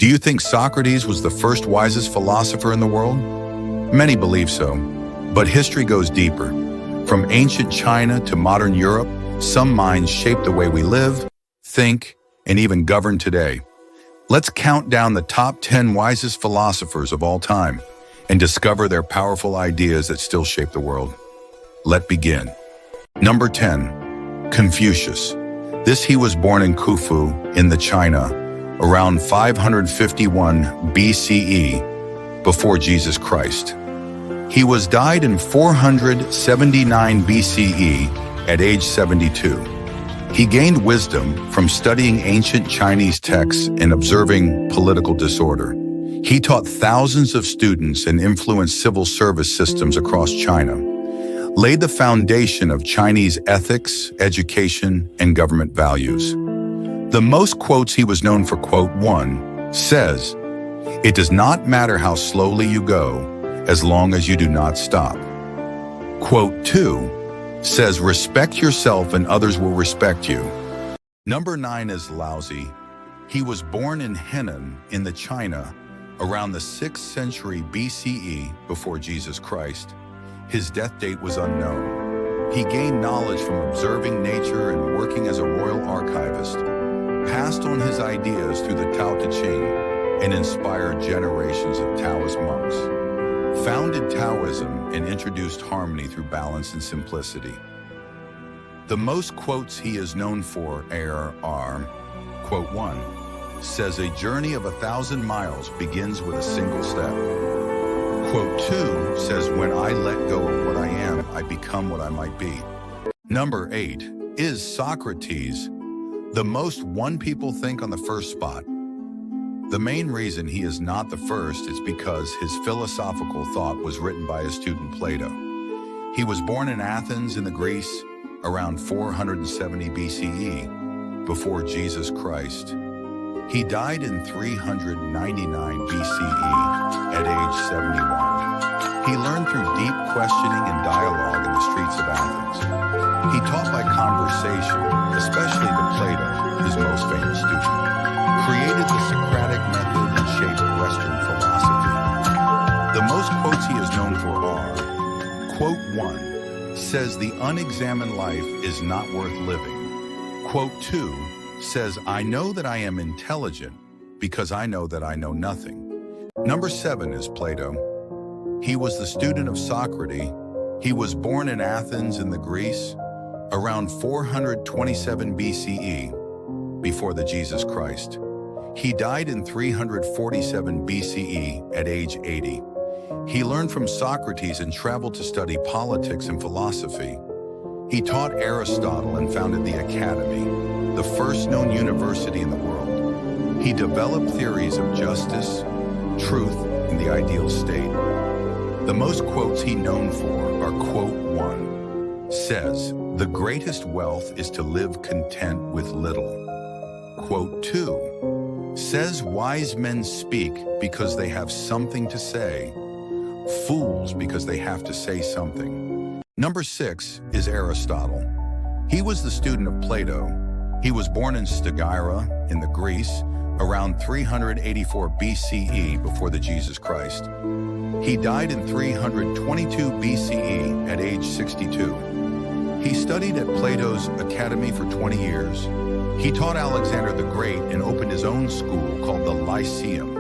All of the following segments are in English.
Do you think Socrates was the first wisest philosopher in the world? Many believe so, but history goes deeper. From ancient China to modern Europe, some minds shape the way we live, think, and even govern today. Let's count down the top 10 wisest philosophers of all time and discover their powerful ideas that still shape the world. Let's begin. Number 10, Confucius. He was born in Khufu in the China around 551 BCE before Jesus Christ. He was died in 479 BCE at age 72. He gained wisdom from studying ancient Chinese texts and observing political disorder. He taught thousands of students and influenced civil service systems across China, laid the foundation of Chinese ethics, education, and government values. The most quotes he was known for, quote 1, says, "It does not matter how slowly you go, as long as you do not stop." Quote 2 says, "Respect yourself and others will respect you." Number 9 is Laozi. He was born in Henan in the China around the 6th century BCE before Jesus Christ. His death date was unknown. He gained knowledge from observing nature and working as a royal archivist, passed on his ideas through the Tao Te Ching, and inspired generations of Taoist monks, founded Taoism, and introduced harmony through balance and simplicity. The most quotes he is known for are, quote 1, says, "A journey of 1,000 miles begins with a single step." Quote 2 says, "When I let go of what I am, I become what I might be." Number 8 is Socrates, the most one people think on the first spot. The main reason he is not the first is because his philosophical thought was written by his student Plato. He was born in Athens in the Greece around 470 BCE, before Jesus Christ. He died in 399 BCE at age 71. He learned through deep questioning and dialogue in the streets of Athens. He taught by conversation, especially to Plato, his most famous student, created the Socratic method and shaped Western philosophy. The most quotes he is known for are, quote 1 says, "The unexamined life is not worth living." Quote 2 says, "I know that I am intelligent because I know that I know nothing." Number 7 is Plato. He was the student of Socrates. He was born in Athens in the Greece around 427 BCE, before the Jesus Christ. He died in 347 BCE at age 80. He learned from Socrates and traveled to study politics and philosophy. He taught Aristotle and founded the Academy, the first known university in the world. He developed theories of justice, truth, and the ideal state. The most quotes he known for are, quote 1 says, "The greatest wealth is to live content with little." Quote 2 says, "Wise men speak because they have something to say, fools because they have to say something." Number 6 is Aristotle. He was the student of Plato. He was born in Stagira in the Greece around 384 BCE before the Jesus Christ. He died in 322 BCE at age 62. He studied at Plato's Academy for 20 years. He taught Alexander the Great and opened his own school called the Lyceum.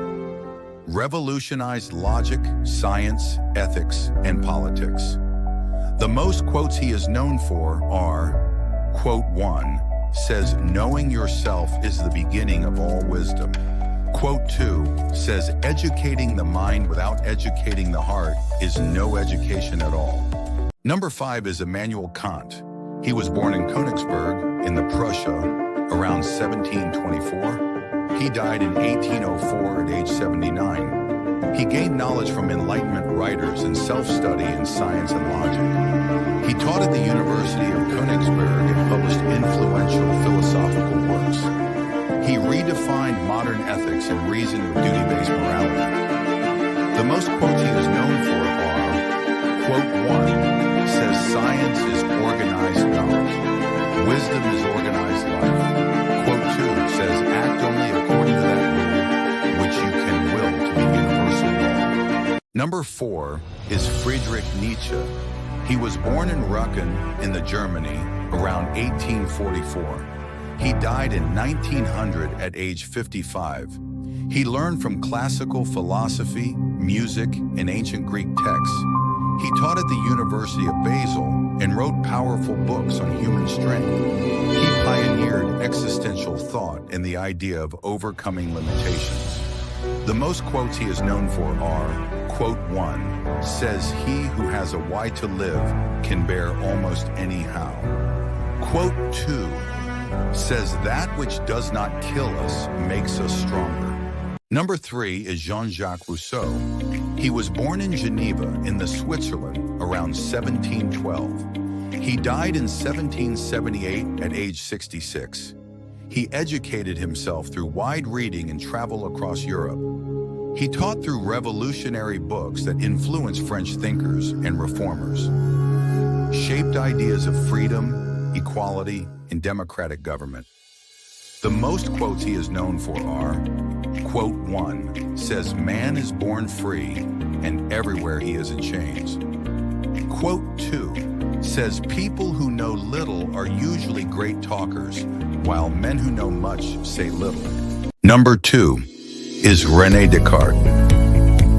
Revolutionized logic, science, ethics, and politics. The most quotes he is known for are, quote 1 says, "Knowing yourself is the beginning of all wisdom." Quote 2 says, "Educating the mind without educating the heart is no education at all." Number 5 is Immanuel Kant. He was born in Königsberg in the Prussia around 1724. He died in 1804 at age 79. He gained knowledge from Enlightenment writers and self-study in science and logic. He taught at the University of Königsberg and published influential philosophical works. He redefined modern ethics and reasoned with duty-based morality. The most quotes he is known for are, quote 1 says, "Science is organized knowledge. Wisdom is organized life." Quote 2 says, "Act only according to that rule which Number 4 is Friedrich Nietzsche. He was born in Rücken in Germany around 1844. He died in 1900 at age 55. He learned from classical philosophy, music, and ancient Greek texts. He taught at the University of Basel and wrote powerful books on human strength. He pioneered existential thought and the idea of overcoming limitations. The most quotes he is known for are, quote 1 says, "He who has a why to live can bear almost any how." Quote 2 says, "That which does not kill us makes us stronger." Number 3 is Jean-Jacques Rousseau. He was born in Geneva in Switzerland around 1712. He died in 1778 at age 66. He educated himself through wide reading and travel across Europe. He taught through revolutionary books that influenced French thinkers and reformers, shaped ideas of freedom, equality, and democratic government. The most quotes he is known for are, quote 1 says, "Man is born free, and everywhere he is in chains." Quote 2 says, "People who know little are usually great talkers, while men who know much say little." Number 2 is René Descartes.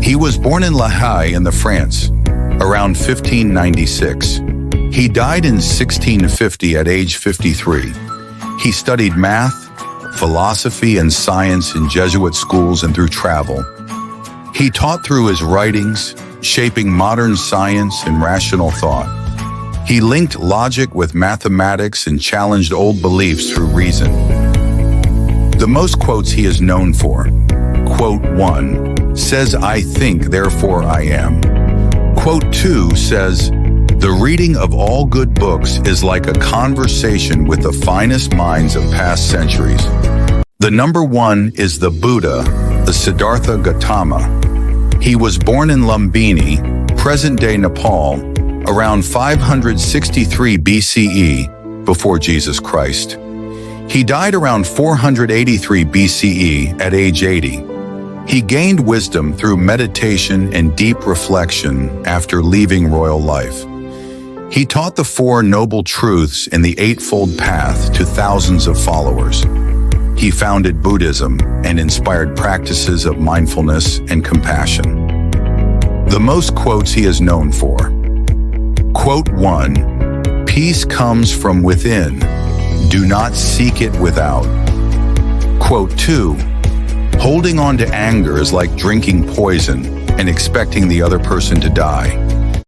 He was born in La Haye in France around 1596. He died in 1650 at age 53. He studied math, philosophy, and science in Jesuit schools and through travel. He taught through his writings, shaping modern science and rational thought. He linked logic with mathematics and challenged old beliefs through reason. The most quotes he is known for, quote 1 says, "I think, therefore I am." Quote 2 says, "The reading of all good books is like a conversation with the finest minds of past centuries." The number 1 is the Buddha, the Siddhartha Gautama. He was born in Lumbini, present-day Nepal, around 563 BCE, before Jesus Christ. He died around 483 BCE at age 80. He gained wisdom through meditation and deep reflection after leaving royal life. He taught the 4 noble truths in the Eightfold Path to thousands of followers. He founded Buddhism and inspired practices of mindfulness and compassion. The most quotes he is known for, quote 1, "Peace comes from within. Do not seek it without." Quote 2, "Holding on to anger is like drinking poison and expecting the other person to die."